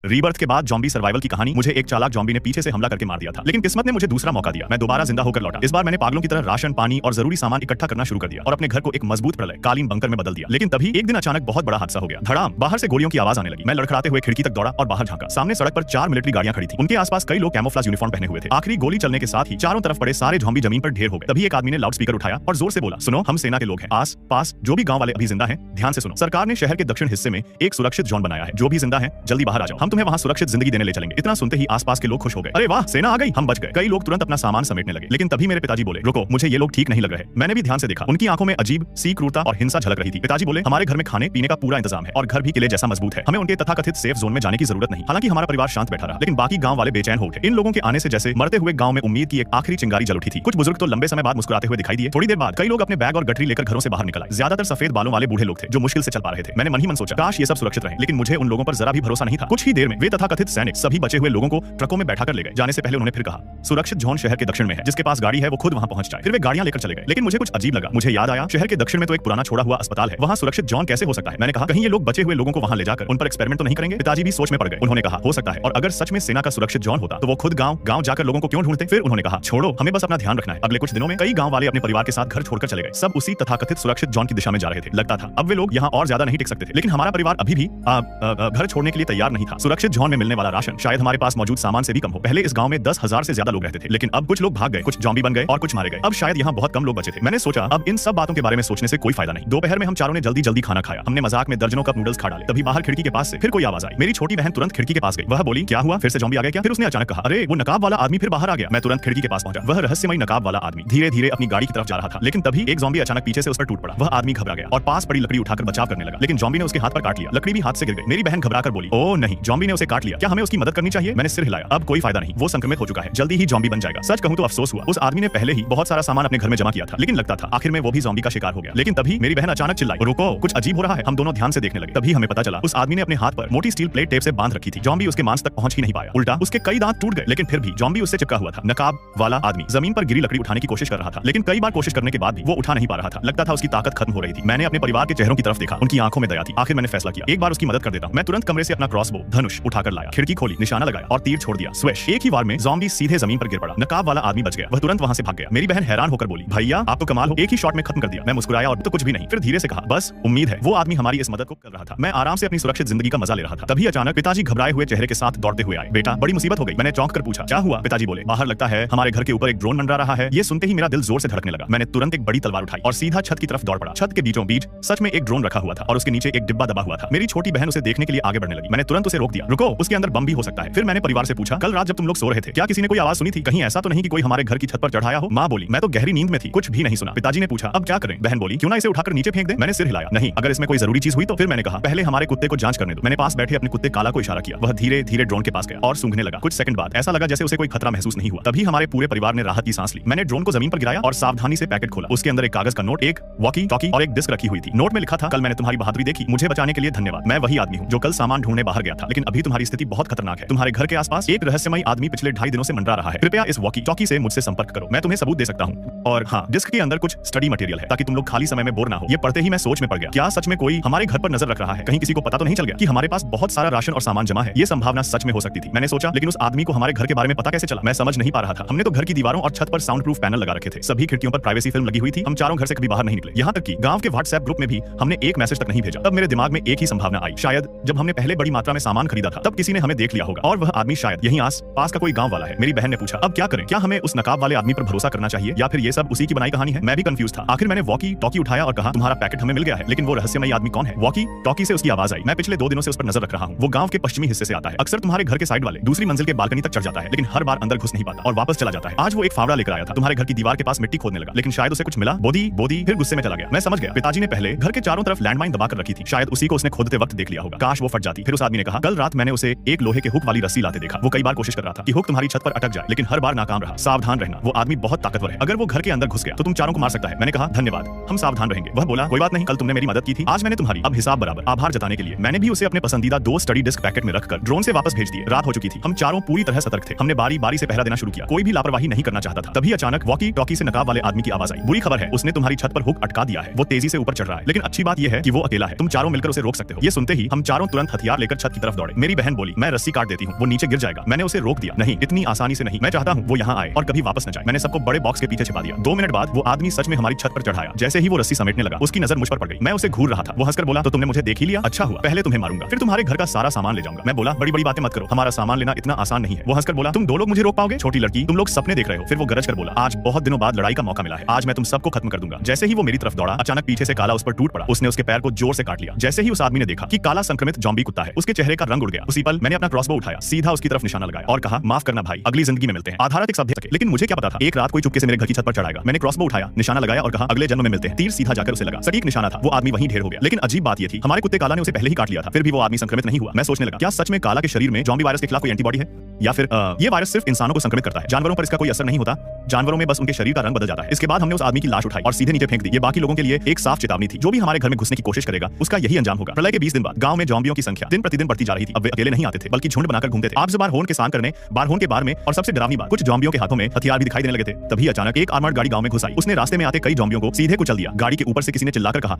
Rebirth के बाद zombie survival की कहानी। मुझे एक चालाक जॉम्बी ने पीछे से हमला करके मार दिया था, लेकिन किस्मत ने मुझे दूसरा मौका दिया। मैं दोबारा जिंदा होकर लौटा। इस बार मैंने पागलों की तरह राशन, पानी और जरूरी सामान इकट्ठा करना शुरू कर दिया और अपने घर को एक मजबूत प्रलय कालीन बंकर में बदल दिया। लेकिन तभी एक दिन अचानक बहुत बड़ा हादसा हो गया। धड़ाम, बाहर से गोलियों की आवाज आने लगी। मैं लड़खड़ाते हुए खिड़की तक दौड़ा और बाहर झांका। सामने सड़क पर 4 मिलिट्री गाड़ियां खड़ी थी। उनके आसपास कई लोग कैमोफ्लेज यूनिफॉर्म पहने हुए थे। आखिरी गोली चलने के साथ ही चारों तरफ पड़े सारे जॉम्बी जमीन पर ढेर हो गए। तभी एक आदमी ने लाउड स्पीकर उठाया और जोर से बोला, सुनो, हम सेना के लोग हैं। आस पास जो भी गांव वाले अभी जिंदा हैं, ध्यान से सुनो। सरकार ने शहर के दक्षिण हिस्से में एक सुरक्षित जोन बनाया है। जो भी जिंदा है जल्दी बाहर आ जाओ, हम तुम्हें वहां सुरक्षित जिंदगी देने ले चलेंगे। इतना सुनते ही आसपास के लोग खुश हो गए। अरे वाह, सेना आ गई, हम बच गए। कई लोग तुरंत अपना सामान समेटने लगे। लेकिन तभी मेरे पिताजी बोले, रुको, मुझे ये लोग ठीक नहीं लग रहे। मैंने भी ध्यान से देखा। उनकी आंखों में अजीब सी क्रूरता और हिंसा झलक रही थी। पिताजी बोले, हमारे घर में खाने पीने का पूरा इंतजाम है और घर भी किले जैसा मजबूत है। हमें उनके तथाकथित सेफ जोन में जाने की जरूरत नहीं। हालांकि हमारा परिवार शांत बैठा रहा, लेकिन बाकी गांव वाले बेचैन हो उठे। इन लोगों के आने से जैसे मरते हुए गांव में उम्मीद की एक आखिरी चिंगारी जल उठी थी। कुछ बुजुर्ग तो लंबे समय बाद मुस्कुराते हुए दिखाई दिए। थोड़ी देर बाद कई लोग अपने बैग और गठरी लेकर घरों से बाहर निकल आए। ज्यादातर सफेद बालों वाले बूढ़े लोग थे जो मुश्किल से चल पा रहे थे। मैंने मन ही मन सोचा, काश ये सब सुरक्षित रहे, लेकिन मुझे उन लोगों पर जरा भी भरोसा नहीं था। कुछ ही देर में वे तथाकथित सैनिक सभी बचे हुए लोगों को ट्रकों में बैठा कर ले गए। जाने से पहले उन्होंने फिर कहा, सुरक्षित जोन शहर के दक्षिण में है, जिसके पास गाड़ी है वो खुद वहां पहुंच जाए। फिर वे गाड़ियां लेकर चले गए। लेकिन मुझे कुछ अजीब लगा। मुझे याद आया, शहर के दक्षिण में तो एक पुराना छोड़ा हुआ अस्पताल है, वहां सुरक्षित जोन कैसे हो सकता है? मैंने कहा, कहीं ये लोग बचे हुए लोगों को वहां ले जाकर उन पर एक्सपेरिमेंट तो नहीं करेंगे? पिताजी भी सोच में पड़ गए। उन्होंने कहा, हो सकता है, और अगर सच में सेना का सुरक्षित जोन होता तो वो खुद गांव जाकर लोगों को क्यों ढूंढते? फिर उन्होंने कहा, छोड़ो, हमें बस अपना ध्यान रखना है। अगले कुछ दिनों में कई गांव वाले अपने परिवार के साथ घर छोड़कर चले गए। सब उसी तथाकथित सुरक्षित जोन की दिशा में जा रहे थे। लगता था अब वे लोग यहाँ और ज्यादा नहीं टिक सकते थे। लेकिन हमारा परिवार अभी भी घर छोड़ने के लिए तैयार नहीं था। सुरक्षित जोन में मिलने वाला राशन शायद हमारे पास मौजूद सामान से भी कम हो। पहले इस गांव में 10,000 से ज्यादा लोग रहते थे, लेकिन अब कुछ लोग भाग गए, कुछ जॉम्बी बन गए और कुछ मारे गए। अब शायद यहाँ बहुत कम लोग बचे थे। मैंने सोचा, अब इन सब बातों के बारे में सोचने से कोई फायदा नहीं। दोपहर में हम चारों ने जल्दी जल्दी खाना खाया। हमने मजाक में दर्जनों कप नूडल्स खा डाले। तभी बाहर खिड़की के पास से फिर कोई आवाज आई। मेरी छोटी बहन तुरंत खिड़की के पास गई। वह बोली, क्या हुआ, फिर से जॉम्बी आ गए क्या? फिर उसने अचानक कहा, अरे वो नकाब वाला आदमी फिर बाहर आ गया। मैं तुरंत खिड़की के पास पहुंचा। वह रहस्यमय नकाब वाला आदमी धीरे धीरे अपनी गाड़ी की तरफ जा रहा था। लेकिन तभी एक जॉम्बी अचानक पीछे से उस पर टूट पड़ा। वह आदमी घबरा गया और पास पड़ी लकड़ी उठाकर बचाव करने लगा। लेकिन जॉम्बी ने उसके हाथ पर काट लिया। लकड़ी भी हाथ से गिर गई। मेरी बहन घबराकर बोली, ओ नहीं, जॉम्बी ने उसे काट लिया, क्या हमें उसकी मदद करनी चाहिए? मैंने सिर हिलाया। अब कोई फायदा नहीं, वो संक्रमित हो चुका है, जल्दी ही जॉम्बी बन जाएगा। सच कहूं तो अफसोस हुआ। उस आदमी ने पहले ही बहुत सारा सामान अपने घर में जमा किया था, लेकिन लगता था आखिर में वो भी जॉम्बी का शिकार हो गया। लेकिन तभी मेरी बहन अचानक चिल्लाई, रुको, कुछ अजीब हो रहा है। हम दोनों ध्यान से देखने लगे। तभी हमें पता चला, उस आदमी ने अपने हाथ पर मोटी स्टील प्लेट टेप से बांध रखी थी। जॉम्बी उसके मांस तक पहुंच ही नहीं पाया। उल्टा उसके कई दांत टूट गए। लेकिन फिर भी जॉम्बी उससे चिपका हुआ था। नकाब वाला आदमी जमीन पर गिरी लकड़ी उठाने की कोशिश कर रहा था, लेकिन कई बार कोशिश करने के बाद भी वो उठा नहीं पा रहा था। लगता था उसकी ताकत खत्म हो रही थी। मैंने अपने परिवार के चेहरों की तरफ देखा। उनकी आंखों में दया थी। आखिर मैंने फैसला किया, एक बार उसकी मदद कर देता हूं। मैं तुरंत कमरे से अपना क्रॉसबो धनुष उठाकर लाया, खिड़की खोली, निशाना लगाया और तीर छोड़ दिया। स्वेश, एक ही बार में जॉम्बी सीधे जमीन पर गिर पड़ा। नकाब वाला आदमी बच गया। वह तुरंत वहां से भाग गया। मेरी बहन हैरान होकर बोली, भैया आप तो कमाल हो, एक ही शॉट में खत्म कर दिया। मैं मुस्कुराया और तो कुछ भी नहीं। फिर धीरे से कहा, बस उम्मीद है। वो आदमी हमारी इस मदद को कर रहा था। मैं आराम से अपनी सुरक्षित जिंदगी का मजा ले रहा था। तभी अचानक पिताजी घबराए हुए चेहरे के साथ दौड़ते हुए आए। बेटा, बड़ी मुसीबत हो गई। मैंने चौंक कर पूछा, क्या हुआ? पिताजी बोले, बाहर लगता है हमारे घर के ऊपर एक ड्रोन मंडरा रहा है। ये सुनते ही मेरा दिल जोर से धड़कने लगा। मैंने तुरंत एक बड़ी तलवार उठाई और सीधा छत की तरफ दौड़ पड़ा। छत के बीचों बीच सच में एक ड्रोन रखा हुआ था और उसके नीचे एक डिब्बा दबा हुआ था। मेरी छोटी बहन उसे देखने के लिए आगे बढ़ने लगी। मैंने तुरंत उसे रोक दिया। रुको, उसके अंदर बम भी हो सकता है। फिर मैंने परिवार से पूछा, कल रात जब तुम लोग सो रहे थे क्या किसी ने कोई आवाज सुनी थी? कहीं ऐसा तो नहीं कि कोई हमारे घर की छत पर चढ़ाया हो? माँ बोली, मैं तो गहरी नींद में थी, कुछ भी नहीं सुना। पिताजी ने पूछा, अब क्या करें? बहन बोली, क्यों ना इसे उठाकर नीचे फेंक दे? मैंने सिर हिलाया, नहीं, अगर इसमें कोई जरूरी चीज हुई तो। फिर मैंने कहा, पहले हमारे कुत्ते को जांच करने दो। मैंने पास बैठे अपने कुत्ते काला को इशारा किया। वह धीरे धीरे ड्रोन के पास गया और सूंघने लगा। कुछ सेकंड बाद ऐसा लगा जैसे उसे कोई खतरा महसूस नहीं हुआ। तभी हमारे पूरे परिवार ने राहत की सांस ली। मैंने ड्रोन को जमीन पर गिराया और सावधानी से पैकेट खोला। उसके अंदर एक कागज का नोट, एक वॉकी टॉकी और एक डिस्क रखी हुई थी। नोट में लिखा था, कल मैंने तुम्हारी बहादुरी देखी, मुझे बचाने के लिए धन्यवाद। मैं वही आदमी हूँ जो कल सामान ढूंढने बाहर गया था, लेकिन अभी तुम्हारी स्थिति बहुत खतरनाक है। तुम्हारे घर के आसपास एक रहस्यमय आदमी पिछले 2.5 दिनों से मंडरा रहा है। कृपया इस वॉकी टॉकी से मुझसे संपर्क करो, मैं तुम्हें सबूत दे सकता हूँ। और हाँ, डिस्क के अंदर कुछ स्टडी मटेरियल है ताकि तुम लोग खाली समय में बोर ना हो। ये पढ़ते ही मैं सोच में पड़ गया, क्या सच में कोई हमारे घर पर नजर रख रहा है? कहीं किसी को पता तो नहीं चल गया कि हमारे पास बहुत सारा राशन और सामान जमा है? ये संभावना सच में हो सकती थी। मैंने सोचा, लेकिन उस आदमी को हमारे घर के बारे में पता कैसे चला? मैं समझ नहीं पा रहा था। हमने तो घर की दीवारों और छत पर साउंड प्रूफ पैनल लगा रखे थे। सभी खिड़कियों पर प्राइवेसी फिल्म लगी हुई थी। हम चारों घर से कभी बाहर नहीं निकले। यहाँ तक कि गांव के व्हाट्सएप ग्रुप में भी हमने एक मैसेज तक नहीं भेजा। तब मेरे दिमाग में एक ही संभावना आई, शायद जब हमने पहले बड़ी मात्रा में सामान खरीदा था तब किसी ने हमें देख लिया होगा और वह आदमी शायद यहीं आस पास का कोई गांव वाला है। मेरी बहन ने पूछा, अब क्या करें? क्या हमें उस नकाब वाले आदमी पर भरोसा करना चाहिए या फिर ये सब उसी की बनाई कहानी है? मैं भी कंफ्यूज था। आखिर मैंने वॉकी टॉकी उठाया और कहा, तुम्हारा पैकेट हमें मिल गया है, लेकिन वो रहस्यमय आदमी कौन है? वॉकी टॉकी से उसकी आवाज आई, मैं पिछले 2 दिनों से उस पर नजर रख रहा हूँ। वो गांव के पश्चिमी हिस्से से आता है। अक्सर तुम्हारे घर के साइड वाले दूसरी मंजिल के बालकनी तक चढ़ जाता है, लेकिन हर बार अंदर घुस नहीं पाता और वापस चला जाता है। आज वो एक फावड़ा लेकर आया था। तुम्हारे घर की दीवार के पास मिट्टी खोदने लगा, लेकिन शायद उसे कुछ मिला। बोदी बोदी, फिर गुस्से में चला गया। मैं समझ गया, पिताजी ने पहले घर के चारों तरफ लैंडमाइन दबाकर रखी थी। शायद उसी को उसने खोदते वक्त देख लिया होगा। काश वो फट जाती। फिर उस आदमी ने कहा, कल रात मैंने उसे एक लोहे के हुक वाली रस्सी लाते देखा। वो कई बार कोशिश कर रहा था कि हुक तुम्हारी छत पर अटक जाए, लेकिन हर बार नाकाम रहा। सावधान रहना, वो आदमी बहुत ताकतवर है। अगर वो घर के अंदर घुस गया तो तुम चारों को मार सकता है। मैंने कहा, धन्यवाद, हम सावधान रहेंगे। वह बोला, कोई बात नहीं, कल तुमने मेरी मदद की थी, आज मैंने तुम्हारी। अब हिसाब बराबर। आभार जताने के लिए मैंने भी उसे अपने पसंदीदा 2 स्टडी डिस्क पैकेट में रखकर ड्रोन से वापस भेज दिए। रात हो चुकी थी। हम चारों पूरी तरह सतर्क थे। हमने बारी बारी से पहरा देना शुरू किया। कोई भी लापरवाही नहीं करना चाहता था। तभी अचानक वॉकी टॉकी से नकाब वाले आदमी की आवाज आई, बुरी खबर है, उसने तुम्हारी छत पर हुक अटका दिया है। वो तेजी से ऊपर चढ़ रहा है, लेकिन अच्छी बात यह है कि वो अकेला है। तुम चारों मिलकर उसे रोक सकते हो। ये सुनते ही हम चारों तुरंत हथियार लेकर छत की तरफ दौड़े। दौड़े। मेरी बहन बोली मैं रस्सी काट देती हूँ, वो नीचे गिर जाएगा। मैंने उसे रोक दिया, नहीं इतनी आसानी से नहीं, मैं चाहता हूँ वो यहाँ आए और कभी वापस न जाए। मैंने सबको बड़े बॉक्स के पीछे छिपा दिया। 2 मिनट बाद वो आदमी सच में हमारी छत पर चढ़ाया। जैसे ही वो रस्सी समेटने लगा उसकी नजर मुझ पर पड़ गई। मैं उसे घूर रहा था। वो हंसकर बोला तो तुमने मुझे देख ही लिया, अच्छा हुआ, पहले तुम्हें मारूंगा फिर तुम्हारे घर का सारा सामान ले जाऊंगा। मैं बोला बड़ी बड़ी बातें मत करो, हमारा सामान लेना इतना आसान नहीं है। वो हंसकर बोला तुम 2 लोग मुझे रोक पाओगे? छोटी लड़की, तुम लोग सपने देख रहे हो। फिर वो गरज कर बोला आज बहुत दिनों बाद लड़ाई का मौका मिला है, आज मैं तुम सबको खत्म कर दूंगा। जैसे ही वो मेरी तरफ दौड़ा अचानक पीछे से काला उस पर टूट पड़ा। उसने उसके पैर को जोर से काट लिया। जैसे ही उस आदमी ने देखा कि काला संक्रमित जॉम्बी कुत्ता है, उसके चेहरे का रंग उड़ गया। उसी पल मैंने अपना क्रॉसबो उठाया, सीधा उसकी तरफ निशाना लगाया और कहा माफ करना भाई, अगली जिंदगी में मिलते हैं। आधारित एक शब्द है, लेकिन मुझे क्या पता था एक रात कोई चुपके से मेरे घर की छत पर चढ़ाएगा। मैंने क्रॉसबो उठाया, निशाना लगाया और कहा अगले जन्म में मिलते हैं। तीर सीधा जाकर उसे लगा, सटीक निशाना था। वो आदमी वहीं ढेर हो गया। लेकिन अजीब बात ये थी हमारे कुत्ते काला ने उसे पहले ही काट लिया था, फिर भी वो आदमी संक्रमित नहीं हुआ। मैं सोचने लगा क्या सच में काला के शरीर में जॉम्बी वायरस के खिलाफ कोई एंटीबॉडी है, या फिर ये वायरस सिर्फ इंसानों को संक्रमित करता है, जानवरों पर इसका कोई असर नहीं होता। जानवरों में बस उनके शरीर का रंग बदल जाता है। इसके बाद हमने उस आदमी की लाश उठाई और सीधे नीचे फेंक दी। ये बाकी लोगों के लिए एक साफ चेतावनी थी, जो भी हमारे घर में घुसने की कोशिश करेगा उसका यही अंजाम होगा। प्रलय के 20 दिन बाद गांव में जॉम्बियों की संख्या दिन प्रतिदिन बढ़ती जा रही थी। अब वे अकेले नहीं आते थे बल्कि झुंड बनाकर घूमते थे। आप बार होन के सान करने, बार होन के बार में, और सबसे डरावनी बात कुछ जॉम्बियों के हाथों में हथियार भी दिखाई देने लगे थे। तभी अचानक एक आर्मर्ड गाड़ी गांव में घुस आई। उसने रास्ते में आते कई जॉम्बियों को सीधे कुचल दिया। गाड़ी के ऊपर से किसी ने चिल्लाकर कहा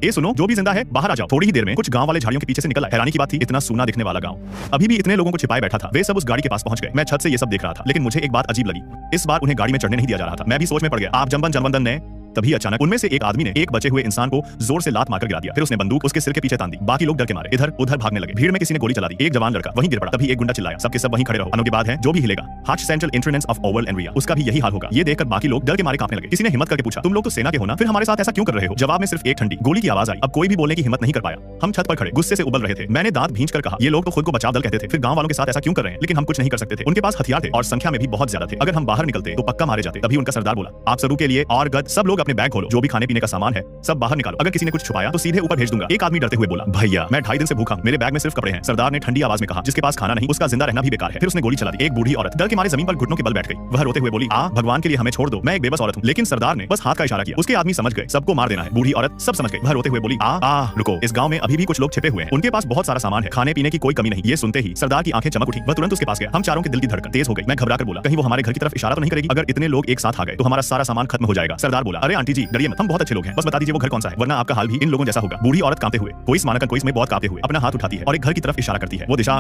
ए सुनो, जो भी जिंदा है बाहर आ जाओ। थोड़ी ही देर में कुछ गांव वाले झाड़ियों के पीछे से निकल आए। हैरानी की बात थी इतना सूना दिखने वाला गांव अभी भी इतने लोगों को छिपाए बैठा था। वे सब उस गाड़ी के पास पहुंच गए। मैं छत से ये सब देख रहा था, लेकिन मुझे एक बात अजीब लगी, इस बार उन्हें गाड़ी में चढ़ने नहीं दिया जा रहा था। मैं भी सोच में पड़ गया। आप जमबन ने तभी अचानक उनमें से एक आदमी ने एक बचे हुए इंसान को जोर से लात मारकर गिरा दिया। फिर उसने बंदूक उसके सिर के पीछे तान दी। बाकी लोग डर के मारे इधर उधर भागने लगे। भीड़ में किसी ने गोली चला दी। एक जवान लड़का वहीं गिर पड़ा। तभी एक गुंडा चिल्लाया सबके सब वहीं खड़े रहो, अनोखी बात है जो भी हिलेगा heart central entrance of oval Andrea, उसका भी यही हाल होगा। ये देखकर बाकी लोग डर के मारे कांपने लगे। किसी ने हिम्मत करके पूछा तुम लोग तो सेना के हो ना, फिर हमारे साथ ऐसा क्यों कर रहे हो? जवाब में सिर्फ एक ठंडी गोली की आवाज आई। अब कोई भी बोलने की हिम्मत नहीं कर पाया। हम छत पर खड़े गुस्से से उबल रहे थे। मैंने दांत भींच कर कहा ये लोग तो खुद को बचाव दल कहते थे, फिर गांव वालों के साथ ऐसा क्यों कर रहे हैं? लेकिन हम कुछ नहीं कर सकते थे। उनके पास हथियार थे और संख्या में भी बहुत ज्यादा थे। अगर हम बाहर निकलते तो पक्का मारे जाते। तभी उनका सरदार बोला आप सरू के लिए और गद, सब लोग अपने बैग खोलो, जो भी खाने पीने का सामान है सब बाहर निकालो। अगर किसी ने कुछ छुपाया तो सीधे ऊपर भेज दूंगा। एक आदमी डरते हुए बोला भैया मैं 2.5 दिन से भूखा हूं, मेरे बैग में सिर्फ कपड़े हैं। सरदार ने ठंडी आवाज में कहा जिसके पास खाना नहीं उसका जिंदा रहना भी बेकार है। फिर उसने गोली चला दी। एक बूढ़ी औरत डर के मारे जमीन पर घुटनों के बल बैठ गई। वह रोते हुए बोली आ भगवान के लिए हमें छोड़ दो, मैं एक बेबस औरत हूं। लेकिन सरदार ने बस हाथ का इशारा किया। उसके आदमी समझ गए सबको मार देना है। बूढ़ी औरत सब समझ गई। वह रोते हुए बोली आ रुको, इस गांव में अभी भी कुछ लोग छिपे हुए हैं, उनके पास बहुत सारा सामान है, खाने पीने की कोई कमी नहीं। ये सुनते ही सरदार की आंखें चमक उठी। वह तुरंत उसके पास गया। हम चारों के दिल की धड़कन तेज हो गई। मैं घबरा कर बोला कहीं वो हमारे घर की तरफ इशारा तो नहीं करेगी? अगर इतने लोग एक साथ आ गए तो हमारा सारा सामान खत्म हो जाएगा। सरदार बोला अरे आंटी जी डरिए मत, हम बहुत अच्छे लोग हैं, बस बता दीजिए वो घर कौन सा है, वरना आपका हाल भी इन लोगों जैसा होगा। बूढ़ी औरत कांपते हुए कोई मानकर कोई में बहुत कांपते हुए अपना हाथ उठाती है और एक घर की तरफ इशारा करती है। वो दिशा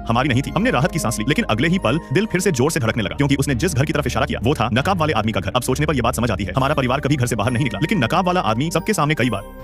हमारी नहीं थी। हमने राहत की सांस ली, लेकिन अगले ही पल दिल फिर से जोर से धड़कने लगा, क्योंकि उसने जिस घर की तरफ इशारा किया वो था नकाब वाले आदमी का घर। अब सोचने पर यह बात समझ आती है हमारा परिवार कभी घर से बाहर नहीं निकला, लेकिन नकाब वाला आदमी सबके सामने कई बार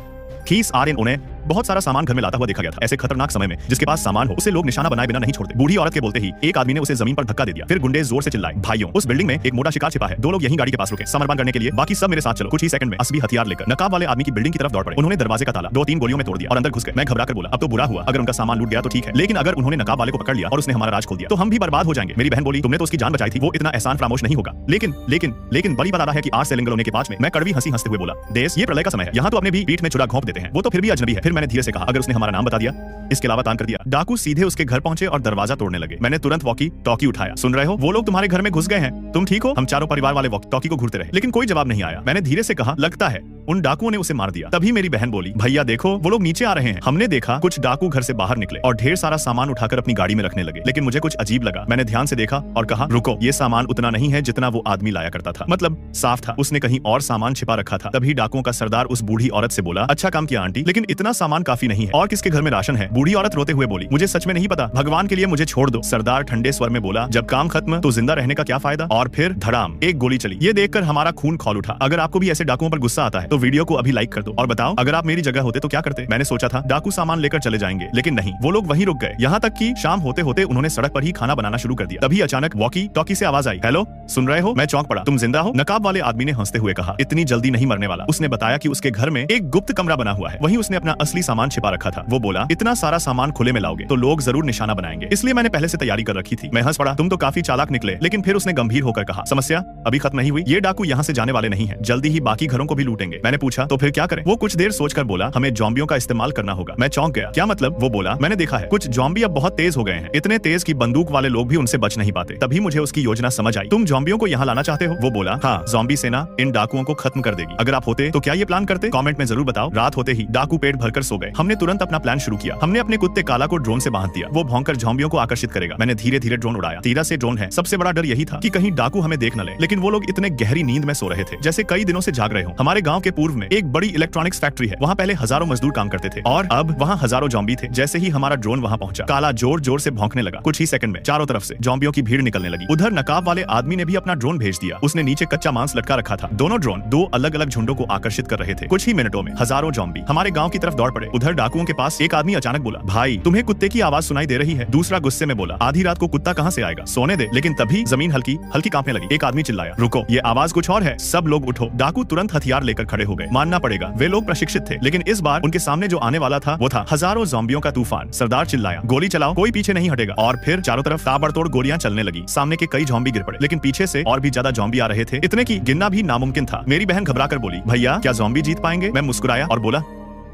खीस उन्हें बहुत सारा सामान घर में लाता हुआ देखा गया था। ऐसे खतरनाक समय में जिसके पास सामान हो उसे लोग निशाना बनाए बिना नहीं छोड़ते। बूढ़ी औरत के बोलते ही एक आदमी ने उसे जमीन पर धक्का दे दिया। फिर गुंडे जोर से चिल्लाए भाइयों उस बिल्डिंग में एक मोटा शिकार छिपा है, 2 लोग यहीं गाड़ी के पास रुके समर्पण करने के लिए, बाकी सब मेरे साथ चलो। कुछ ही सेकंड में असली हथियार लेकर नकाब वाले आदमी की बिल्डिंग की तरफ दौड़ पड़े। उन्होंने दरवाजे का ताला 2-3 गोलियों में तोड़ दिया और अंदर घुस गए। मैं घबरा कर बोला अब तो बुरा हुआ, अगर उनका सामान लूट गया तो ठीक है, लेकिन अगर उन्होंने नकाब वाले को पकड़ लिया और उसने हमारा राज खोल दिया तो हम भी बर्बाद हो जाएंगे। मेरी बहन बोली तुमने तो उसकी जान बचाई थी, वो इतना एहसान फरामोश नहीं होगा। लेकिन बड़ी बात आ रहा है कि 8 सिलेंडर होने के पास में मैं कड़वी हंसी हंसते हुए बोला देश ये प्रलय का समय है, यहाँ तो अपने भी पीठ में छुरा घोंप देते हैं, वो तो फिर भी अजनबी है। फिर मैंने धीरे से कहा अगर उसने हमारा नाम बता दिया, इसके अलावा तान कर दिया। डाकू सीधे उसके घर पहुंचे और दरवाजा तोड़ने लगे। मैंने तुरंत वॉकी टॉकी उठाया। सुन रहे हो वो लोग तुम्हारे घर में घुस गए हैं, तुम ठीक हो? हम चारों परिवार वाले वॉकी टॉकी को घूरते रहे, लेकिन कोई जवाब नहीं आया। मैंने धीरे से कहा लगता है उन डाकुओं ने उसे मार दिया। तभी मेरी बहन बोली भैया देखो वो लोग नीचे आ रहे हैं। हमने देखा कुछ डाकू घर से बाहर निकले और ढेर सारा सामान उठाकर अपनी गाड़ी में रखने लगे, लेकिन मुझे कुछ अजीब लगा। मैंने ध्यान से देखा और कहा रुको, ये सामान उतना नहीं है जितना वो आदमी लाया करता था, मतलब साफ था उसने कहीं और सामान छिपा रखा था। तभी डाकुओं का सरदार उस बूढ़ी औरत से बोला अच्छा काम किया आंटी, लेकिन इतना सामान काफी नहीं है, और किसके घर में राशन है? बूढ़ी औरत रोते हुए बोली मुझे सच में नहीं पता, भगवान के लिए मुझे छोड़ दो। सरदार ठंडे स्वर में बोला जब काम खत्म तो जिंदा रहने का क्या फायदा? और फिर धड़ाम एक गोली चली। ये देखकर हमारा खून खौल उठा। अगर आपको भी ऐसे डाकुओं पर गुस्सा आता है तो वीडियो को अभी लाइक कर दो और बताओ अगर आप मेरी जगह होते तो क्या करते? मैंने सोचा था डाकू सामान लेकर चले जाएंगे, लेकिन नहीं, वो लोग वहीं रुक गए। यहाँ तक कि शाम होते होते उन्होंने सड़क पर ही खाना बनाना शुरू कर दिया। तभी अचानक वॉकी टॉकी से आवाज आई हेलो सुन रहे हो? मैं चौंक पड़ा। तुम जिंदा हो? नकाब वाले आदमी ने हंसते हुए कहा इतनी जल्दी नहीं मरने वाला। उसने बताया कि उसके घर में एक गुप्त कमरा बना हुआ है, वहीं उसने अपना असली सामान छिपा रखा था। वो बोला इतना सारा सामान खुले में लाओगे तो लोग जरूर निशाना बनाएंगे, इसलिए मैंने पहले से तैयारी कर रखी थी। मैं हंस पड़ा तुम तो काफी चालाक निकले। लेकिन फिर उसने गंभीर होकर कहा समस्या अभी खत्म नहीं हुई, ये डाकू यहाँ से जाने वाले नहीं है, जल्दी ही बाकी घरों को भी लूटेंगे। मैंने पूछा तो फिर क्या करें? वो कुछ देर सोचकर बोला हमें जॉम्बियों का इस्तेमाल करना होगा। मैं चौंक गया क्या मतलब? वो बोला मैंने देखा है कुछ जॉम्बी अब बहुत तेज हो गए हैं, इतने तेज कि बंदूक वाले लोग भी उनसे बच नहीं पाते। तभी मुझे उसकी योजना समझ आई। तुम जॉम्बियों को यहाँ लाना चाहते हो? वो बोला हाँ, जॉम्बी सेना इन डाकुओं को खत्म कर देगी। अगर आप होते तो क्या ये प्लान करते? कमेंट में जरूर बताओ। रात होते ही डाकू पेट भरकर सो गए। हमने तुरंत अपना प्लान शुरू किया। हमने अपने कुत्ते काला को ड्रोन से बांध दिया, वो भौंककर जॉम्बियों को आकर्षित करेगा। मैंने धीरे धीरे ड्रोन उड़ाया। 13 से ड्रोन है। सबसे बड़ा डर यही था कि कहीं डाकू हमें देख न ले, लेकिन वो लोग इतने गहरी नींद में सो रहे थे जैसे कई दिनों से जाग रहे हो। हमारे गांव के पूर्व में एक बड़ी इलेक्ट्रॉनिक्स फैक्ट्री है। वहाँ पहले हजारों मजदूर काम करते थे और अब वहाँ हजारों जॉम्बी थे। जैसे ही हमारा ड्रोन वहाँ पहुंचा, काला जोर जोर से भौंकने लगा। कुछ ही सेकंड में चारों तरफ से जॉम्बियों की भीड़ निकलने लगी। उधर नकाब वाले आदमी ने भी अपना ड्रोन भेज दिया। उसने नीचे कच्चा मांस लटका रखा था। दोनों ड्रोन दो अलग अलग झुंडों को आकर्षित कर रहे थे। कुछ ही मिनटों में हजारों जॉम्बी हमारे गांव की तरफ दौड़ पड़े। उधर डाकुओं के पास एक आदमी अचानक बोला, भाई तुम्हें कुत्ते की आवाज सुनाई दे रही है। दूसरा गुस्से में बोला, आधी रात को कुत्ता कहां से आएगा, सोने दे। लेकिन तभी जमीन हल्की हल्की कांपने लगी। एक आदमी चिल्लाया, रुको, ये आवाज कुछ और है। सब लोग उठो। डाकू तुरंत हथियार लेकर खड़े हो गए। मानना पड़ेगा वे लोग प्रशिक्षित थे, लेकिन इस बार उनके सामने जो आने वाला था वो था हजारों ज़ॉम्बियों का तूफान। सरदार चिल्लाया, गोली चलाओ, कोई पीछे नहीं हटेगा। और फिर चारों तरफ ताबड़तोड़ गोलियां चलने लगी। सामने के कई ज़ॉम्बी गिर पड़े, लेकिन पीछे से और भी ज्यादा ज़ॉम्बी आ रहे थे, इतने की गिनना भी नामुमकिन था। मेरी बहन घबराकर बोली, भैया क्या ज़ॉम्बी जीत पाएंगे? मैं मुस्कुराया और बोला,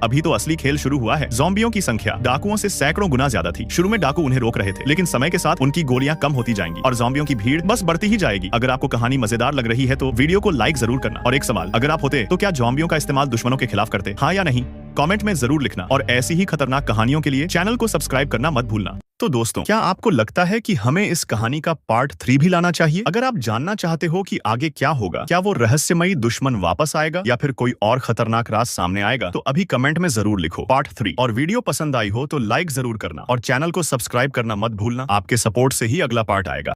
अभी तो असली खेल शुरू हुआ है। ज़ॉम्बियों की संख्या डाकुओं से सैकड़ों गुना ज्यादा थी। शुरू में डाकू उन्हें रोक रहे थे, लेकिन समय के साथ उनकी गोलियां कम होती जाएंगी और ज़ॉम्बियों की भीड़ बस बढ़ती ही जाएगी। अगर आपको कहानी मजेदार लग रही है तो वीडियो को लाइक जरूर करना। और एक सवाल, अगर आप होते तो क्या ज़ॉम्बियों का इस्तेमाल दुश्मनों के खिलाफ करते? हाँ या नहीं, कमेंट में जरूर लिखना। और ऐसी ही खतरनाक कहानियों के लिए चैनल को सब्सक्राइब करना मत भूलना। तो दोस्तों, क्या आपको लगता है कि हमें इस कहानी का पार्ट 3 भी लाना चाहिए? अगर आप जानना चाहते हो कि आगे क्या होगा, क्या वो रहस्यमयी दुश्मन वापस आएगा या फिर कोई और खतरनाक राज सामने आएगा, तो अभी कमेंट में जरूर लिखो पार्ट 3। और वीडियो पसंद आई हो तो लाइक जरूर करना और चैनल को सब्सक्राइब करना मत भूलना। आपके सपोर्ट से ही अगला पार्ट आएगा।